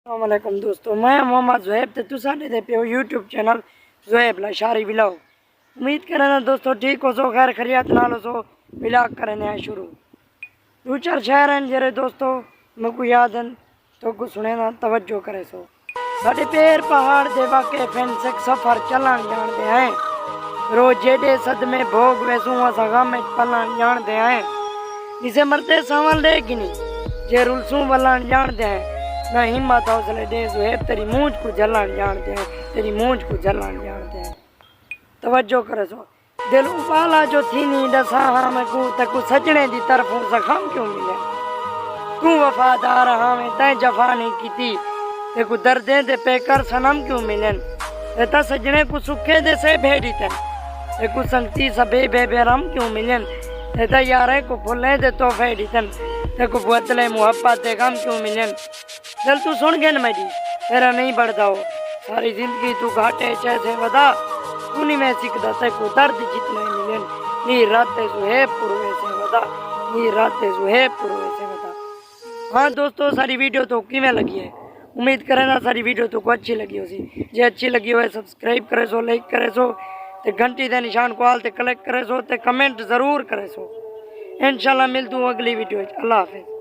अस्सलामुअलैकुम दोस्तों, मैं मोहम्मद ज़ुहैब ते तुसा दे पे YouTube channel Zuhaib Lashari vlog. उम्मीद करना दोस्तों ठीक हो सो, खैर खैरियत नाल हो सो। व्लॉग करने आए शुरू। दो चार शहर हैं जरे दोस्तों मुझको याद हैं तो कुछ सुने ना तवज्जो करे सो। साढ़े पैर पहाड़ दे वाके फैंस एक सफ़र चलन जान दे हैं। रोज जेडे सदमे भोग वैसू असा गम पलन जान दे हैं। जिसे मरते संवल दे कि नहीं जे रुलसू वलन जान दे हैं। ना हिम्मत हौसले दे ज़ुहैब तेरी मूंछ को जलन जानते हैं, तेरी मूंछ को जलन जानते हैं। तवज्जो करे सो दिल उबाला जो थी नी दसा हम को तकु सजने दी तरफों जख्म क्यों मिले। तू वफादार हमें तय जफा नहीं की तेकु दर्दे दे पेकर सनम क्यों मिलन। ता सजने को सुखे दे से भेड़ी तन तेकु संगती सबे बेबेरम क्यों मिलन। ता यारे को फुले दे तो भेड़ी तन तेकु बदले मुहब्बत दे गम क्यों मिलन। दिल तू सुन गए न मेरी तेरा नहीं बढ़ता हो सारी जिंदगी तू घाटे चैसे वदा तू नहीं मैं सीखता तेको दर्द जितने मिलन। नी राते ज़ुहैब पुरवे से वदा, नी राते ज़ुहैब पुरवे से वदा। हाँ दोस्तों, सारी वीडियो तो किमें लगी है, उम्मीद करें ना सारी वीडियो तो को अच्छी लगी हो सी। जे अच्छी लगी हो सब्सक्राइब करे सो, लाइक करे सो, ते घंटी दे निशान को आल ते क्लिक करे सो, ते कमेंट ज़रूर करे सो। इंशाल्लाह मिलतू अगली वीडियो। अल्लाह हाफिज़।